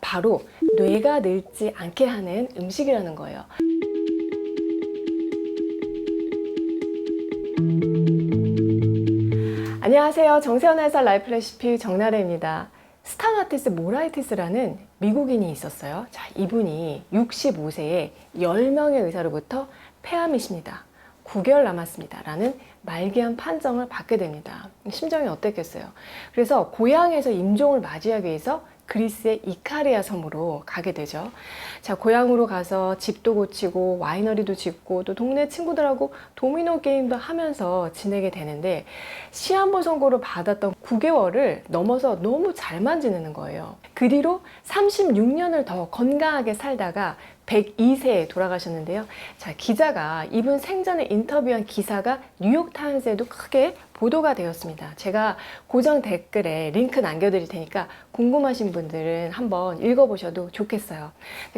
바로 뇌가 늙지 않게 하는 음식이라는 거예요. 안녕하세요. 정세현 해설 라이프 레시피 정나래입니다. 스타마티스 모라이티스라는 미국인이 있었어요. 자, 이분이 65세에 10명의 의사로부터 폐암이십니다. 9개월 남았습니다. 라는 말기암 판정을 받게 됩니다. 심정이 어땠겠어요? 그래서 고향에서 임종을 맞이하기 위해서 그리스의 이카리아 섬으로 가게 되죠. 자, 고향으로 가서 집도 고치고 와이너리도 짓고 또 동네 친구들하고 도미노 게임도 하면서 지내게 되는데 시한부 선고를 받았던 9개월을 넘어서 너무 잘만 지내는 거예요. 그 뒤로 36년을 더 건강하게 살다가 102세에 돌아가셨는데요. 자, 기자가 이분 생전에 인터뷰한 기사가 뉴욕타임스에도 크게 보도가 되었습니다. 제가 고정 댓글에 링크 남겨드릴 테니까 궁금하신 분들은 한번 읽어보셔도 좋겠어요.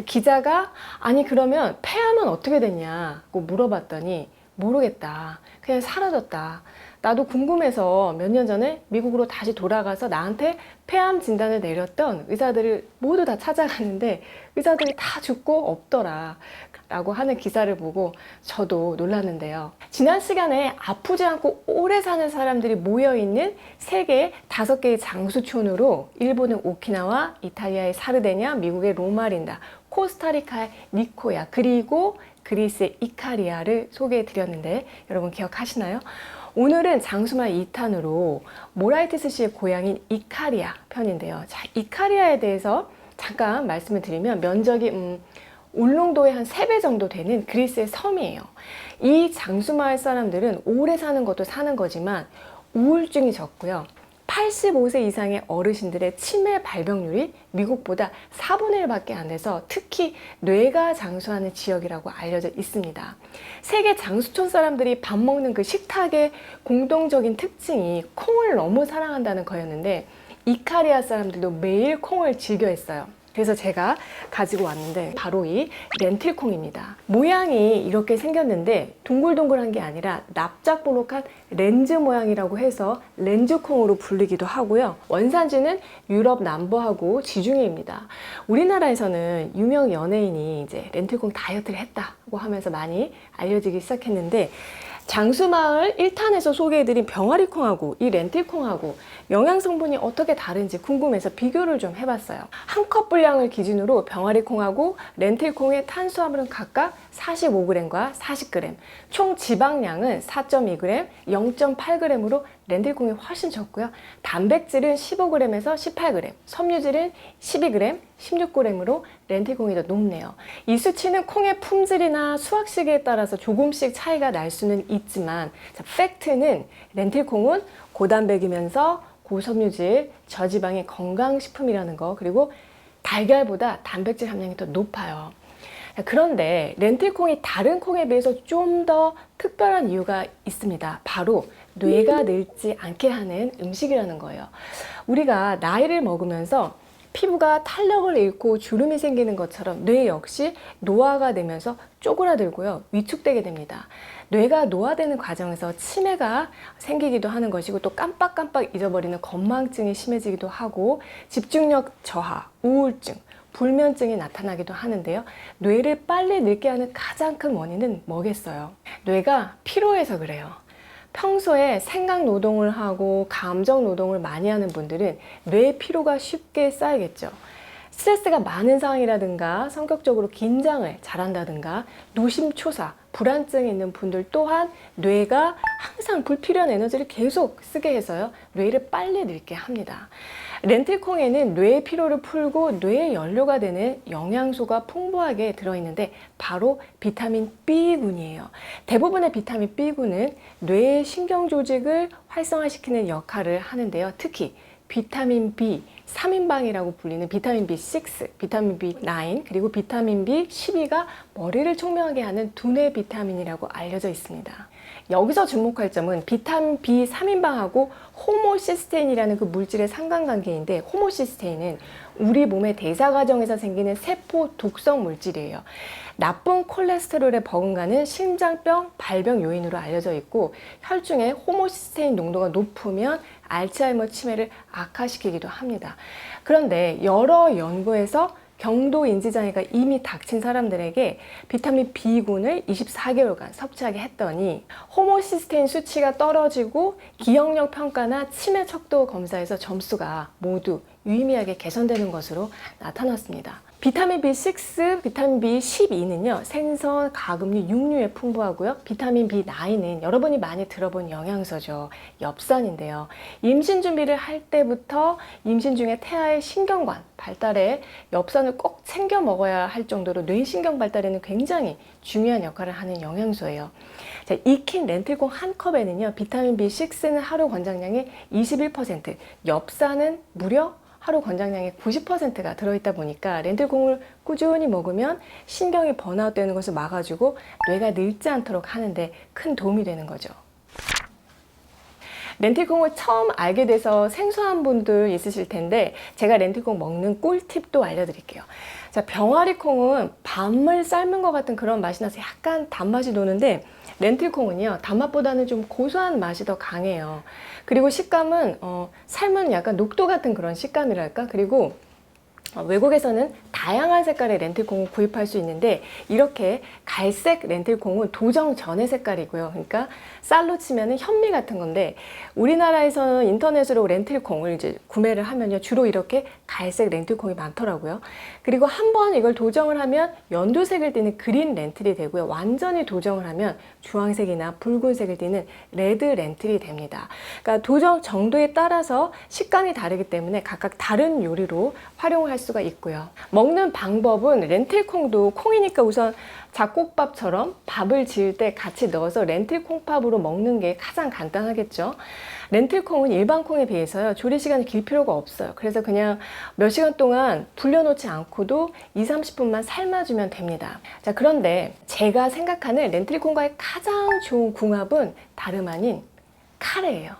기자가 아니 그러면 폐암은 어떻게 됐냐고 물어봤더니 모르겠다. 그냥 사라졌다. 나도 궁금해서 몇 년 전에 미국으로 다시 돌아가서 나한테 폐암 진단을 내렸던 의사들을 모두 다 찾아갔는데 의사들이 다 죽고 없더라 라고 하는 기사를 보고 저도 놀랐는데요. 지난 시간에 아프지 않고 오래 사는 사람들이 모여있는 세계 5개의 장수촌으로 일본의 오키나와, 이탈리아의 사르데냐, 미국의 로마린다, 코스타리카의 니코야, 그리고 그리스의 이카리아를 소개해 드렸는데 여러분 기억하시나요? 오늘은 장수말 2탄으로 모라이티스 씨의 고향인 이카리아 편인데요. 자, 이카리아에 대해서 잠깐 말씀을 드리면 면적이 울릉도의 한 3배 정도 되는 그리스의 섬이에요. 이 장수마을 사람들은 오래 사는 것도 사는 거지만 우울증이 적고요. 85세 이상의 어르신들의 치매 발병률이 미국보다 4분의 1밖에 안 돼서 특히 뇌가 장수하는 지역이라고 알려져 있습니다. 세계 장수촌 사람들이 밥 먹는 그 식탁의 공동적인 특징이 콩을 너무 사랑한다는 거였는데 이카리아 사람들도 매일 콩을 즐겨 했어요. 그래서 제가 가지고 왔는데 바로 이 렌틸콩입니다. 모양이 이렇게 생겼는데 동글동글한 게 아니라 납작볼록한 렌즈 모양이라고 해서 렌즈콩으로 불리기도 하고요. 원산지는 유럽 남부하고 지중해입니다. 우리나라에서는 유명 연예인이 이제 렌틸콩 다이어트를 했다고 하면서 많이 알려지기 시작했는데 장수마을 1탄에서 소개해드린 병아리콩하고 이 렌틸콩하고 영양성분이 어떻게 다른지 궁금해서 비교를 좀 해봤어요. 한 컵 분량을 기준으로 병아리콩하고 렌틸콩의 탄수화물은 각각 45g과 40g, 총 지방량은 4.2g, 0.8g으로 렌틸콩이 훨씬 적고요. 단백질은 15g에서 18g, 섬유질은 12g, 16g으로 렌틸콩이 더 높네요. 이 수치는 콩의 품질이나 수확 시기에 따라서 조금씩 차이가 날 수는 있지만 팩트는 렌틸콩은 고단백이면서 고섬유질, 저지방의 건강식품이라는 거, 그리고 달걀보다 단백질 함량이 더 높아요. 그런데 렌틸콩이 다른 콩에 비해서 좀 더 특별한 이유가 있습니다. 바로 뇌가 늙지 않게 하는 음식이라는 거예요. 우리가 나이를 먹으면서 피부가 탄력을 잃고 주름이 생기는 것처럼 뇌 역시 노화가 되면서 쪼그라들고요, 위축되게 됩니다. 뇌가 노화되는 과정에서 치매가 생기기도 하는 것이고 또 깜빡깜빡 잊어버리는 건망증이 심해지기도 하고 집중력 저하, 우울증, 불면증이 나타나기도 하는데요. 뇌를 빨리 늙게 하는 가장 큰 원인은 뭐겠어요? 뇌가 피로해서 그래요. 평소에 생각 노동을 하고 감정 노동을 많이 하는 분들은 뇌 피로가 쉽게 쌓이겠죠. 스트레스가 많은 상황이라든가 성격적으로 긴장을 잘한다든가 노심초사, 불안증이 있는 분들 또한 뇌가 항상 불필요한 에너지를 계속 쓰게 해서요, 뇌를 빨리 늙게 합니다. 렌틸콩에는 뇌의 피로를 풀고 뇌의 연료가 되는 영양소가 풍부하게 들어있는데 바로 비타민 B군이에요. 대부분의 비타민 B군은 뇌의 신경 조직을 활성화시키는 역할을 하는데요. 특히 비타민 B 3인방이라고 불리는 비타민 B6, 비타민 B9, 그리고 비타민 B12가 머리를 총명하게 하는 두뇌 비타민이라고 알려져 있습니다. 여기서 주목할 점은 비타민 B 3인방하고 호모시스테인이라는 그 물질의 상관관계인데, 호모시스테인은 우리 몸의 대사 과정에서 생기는 세포 독성 물질이에요. 나쁜 콜레스테롤에 버금가는 심장병, 발병 요인으로 알려져 있고, 혈중에 호모시스테인 농도가 높으면 알츠하이머 치매를 악화시키기도 합니다. 그런데 여러 연구에서 경도 인지장애가 이미 닥친 사람들에게 비타민 B군을 24개월간 섭취하게 했더니 호모시스테인 수치가 떨어지고 기억력 평가나 치매 척도 검사에서 점수가 모두 유의미하게 개선되는 것으로 나타났습니다. 비타민 B6, 비타민 B12는요, 생선, 가금류, 육류에 풍부하고요. 비타민 B9은 여러분이 많이 들어본 영양소죠. 엽산인데요. 임신 준비를 할 때부터 임신 중에 태아의 신경관 발달에 엽산을 꼭 챙겨 먹어야 할 정도로 뇌신경 발달에는 굉장히 중요한 역할을 하는 영양소예요. 자, 익힌 렌틸콩 한 컵에는요, 비타민 B6는 하루 권장량의 21%, 엽산은 무려 하루 권장량의 90%가 들어있다 보니까 렌틸콩을 꾸준히 먹으면 신경이 번아웃되는 것을 막아주고 뇌가 늙지 않도록 하는데 큰 도움이 되는 거죠. 렌틸콩을 처음 알게 돼서 생소한 분들 있으실 텐데, 제가 렌틸콩 먹는 꿀팁도 알려드릴게요. 자, 병아리콩은 밤을 삶은 것 같은 그런 맛이 나서 약간 단맛이 도는데, 렌틸콩은요, 단맛보다는 좀 고소한 맛이 더 강해요. 그리고 식감은 삶은 약간 녹도 같은 그런 식감이랄까? 그리고 외국에서는 다양한 색깔의 렌틸콩을 구입할 수 있는데, 이렇게 갈색 렌틸콩은 도정 전의 색깔이고요. 그러니까 쌀로 치면 현미 같은 건데, 우리나라에서는 인터넷으로 렌틸콩을 이제 구매를 하면요, 주로 이렇게 갈색 렌틸콩이 많더라고요. 그리고 한번 이걸 도정을 하면 연두색을 띠는 그린 렌틸이 되고요. 완전히 도정을 하면 주황색이나 붉은색을 띠는 레드 렌틸이 됩니다. 그러니까 도정 정도에 따라서 식감이 다르기 때문에 각각 다른 요리로 활용할 수가 있고요. 먹는 방법은 렌틸콩도 콩이니까 우선 잡곡밥처럼 밥을 지을 때 같이 넣어서 렌틸콩밥으로 먹는 게 가장 간단하겠죠. 렌틸콩은 일반 콩에 비해서요, 조리 시간이 길 필요가 없어요. 그래서 그냥 몇 시간 동안 불려놓지 않고도 20-30분만 삶아주면 됩니다. 자, 그런데 제가 생각하는 렌틸콩과의 가장 좋은 궁합은 다름 아닌 카레예요.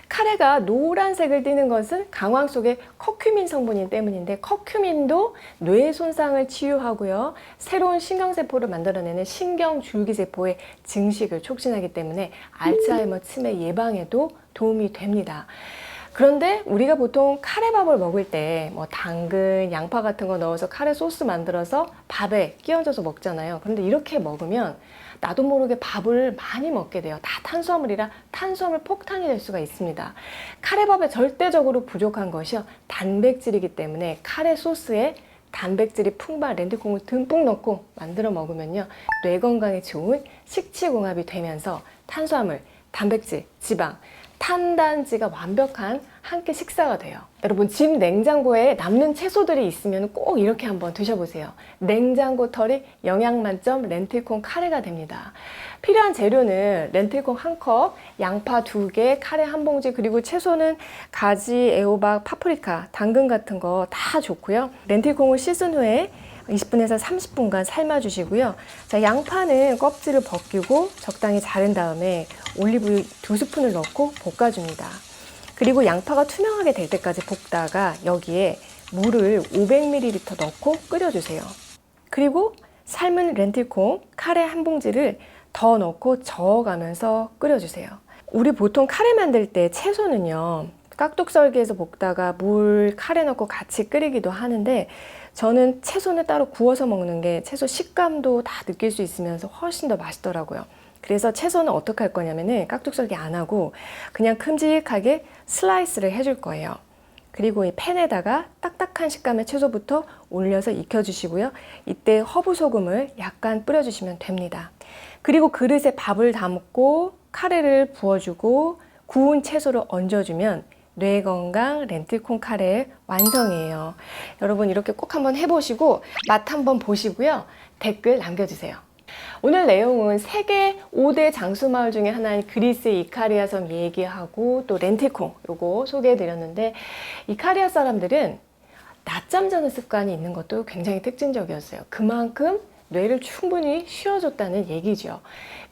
카레가 노란색을 띠는 것은 강황 속에 커큐민 성분이 때문인데, 커큐민도 뇌 손상을 치유하고요, 새로운 신경세포를 만들어내는 신경줄기세포의 증식을 촉진하기 때문에 알츠하이머 치매 예방에도 도움이 됩니다. 그런데 우리가 보통 카레밥을 먹을 때 뭐 당근, 양파 같은 거 넣어서 카레 소스 만들어서 밥에 끼얹어서 먹잖아요. 그런데 이렇게 먹으면 나도 모르게 밥을 많이 먹게 돼요. 다 탄수화물이라 탄수화물 폭탄이 될 수가 있습니다. 카레밥에 절대적으로 부족한 것이요, 단백질이기 때문에 카레 소스에 단백질이 풍부한 렌틸콩을 듬뿍 넣고 만들어 먹으면요, 뇌 건강에 좋은 식치공합이 되면서 탄수화물, 단백질, 지방, 탄단지가 완벽한 한 끼 식사가 돼요. 여러분, 집 냉장고에 남는 채소들이 있으면 꼭 이렇게 한번 드셔보세요. 냉장고 털이 영양 만점 렌틸콩 카레가 됩니다. 필요한 재료는 렌틸콩 1컵, 양파 2개, 카레 1봉지, 그리고 채소는 가지, 애호박, 파프리카, 당근 같은 거 다 좋고요. 렌틸콩을 씻은 후에 20분에서 30분간 삶아주시고요. 자, 양파는 껍질을 벗기고 적당히 자른 다음에 올리브유 2스푼을 넣고 볶아줍니다. 그리고 양파가 투명하게 될 때까지 볶다가 여기에 물을 500ml 넣고 끓여주세요. 그리고 삶은 렌틸콩, 카레 1봉지를 더 넣고 저어가면서 끓여주세요. 우리 보통 카레 만들 때 채소는요, 깍둑썰기해서 볶다가 물, 카레 넣고 같이 끓이기도 하는데, 저는 채소는 따로 구워서 먹는 게 채소 식감도 다 느낄 수 있으면서 훨씬 더 맛있더라고요. 그래서 채소는 어떻게 할 거냐면은 깍둑썰기 안 하고 그냥 큼직하게 슬라이스를 해줄 거예요. 그리고 이 팬에다가 딱딱한 식감의 채소부터 올려서 익혀주시고요. 이때 허브 소금을 약간 뿌려주시면 됩니다. 그리고 그릇에 밥을 담고 카레를 부어주고 구운 채소를 얹어주면 뇌 건강 렌틸콩 카레 완성이에요. 여러분, 이렇게 꼭 한번 해보시고 맛 한번 보시고요, 댓글 남겨주세요. 오늘 내용은 세계 5대 장수마을 중에 하나인 그리스의 이카리아 섬 얘기하고 또 렌틸콩 요거 소개해드렸는데, 이카리아 사람들은 낮잠 자는 습관이 있는 것도 굉장히 특징적이었어요. 그만큼 뇌를 충분히 쉬어줬다는 얘기죠.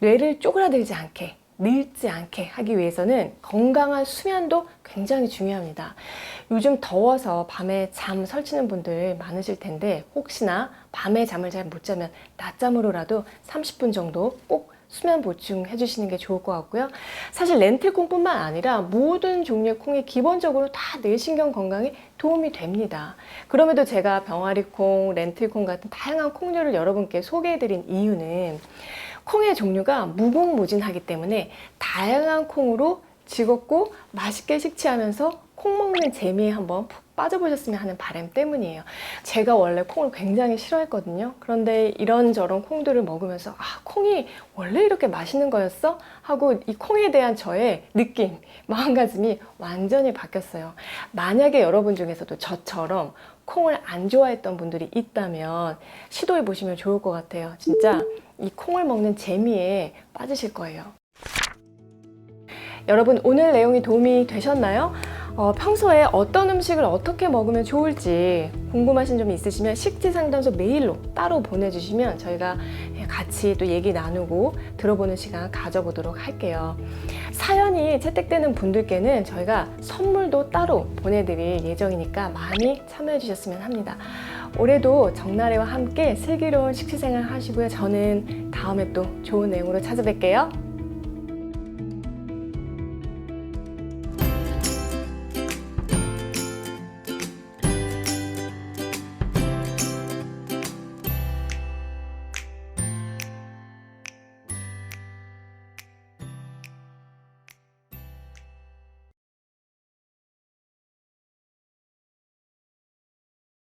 뇌를 쪼그라들지 않게 늙지 않게 하기 위해서는 건강한 수면도 굉장히 중요합니다. 요즘 더워서 밤에 잠 설치는 분들 많으실 텐데 혹시나 밤에 잠을 잘 못 자면 낮잠으로라도 30분 정도 꼭 수면 보충해 주시는 게 좋을 것 같고요. 사실 렌틸콩뿐만 아니라 모든 종류의 콩이 기본적으로 다 뇌신경 건강에 도움이 됩니다. 그럼에도 제가 병아리콩, 렌틸콩 같은 다양한 콩류를 여러분께 소개해 드린 이유는 콩의 종류가 무궁무진하기 때문에 다양한 콩으로 즐겁고 맛있게 식취하면서 콩 먹는 재미에 한번 푹 빠져보셨으면 하는 바람 때문이에요. 제가 원래 콩을 굉장히 싫어했거든요. 그런데 이런저런 콩들을 먹으면서 아, 콩이 원래 이렇게 맛있는 거였어? 하고 이 콩에 대한 저의 느낌, 마음가짐이 완전히 바뀌었어요. 만약에 여러분 중에서도 저처럼 콩을 안 좋아했던 분들이 있다면 시도해 보시면 좋을 것 같아요. 진짜 이 콩을 먹는 재미에 빠지실 거예요. 여러분, 오늘 내용이 도움이 되셨나요? 평소에 어떤 음식을 어떻게 먹으면 좋을지 궁금하신 점이 있으시면 식지상담소 메일로 따로 보내주시면 저희가 같이 또 얘기 나누고 들어보는 시간 가져보도록 할게요. 사연이 채택되는 분들께는 저희가 선물도 따로 보내드릴 예정이니까 많이 참여해 주셨으면 합니다. 올해도 정나래와 함께 슬기로운 식시생활 하시고요. 저는 다음에 또 좋은 내용으로 찾아뵐게요.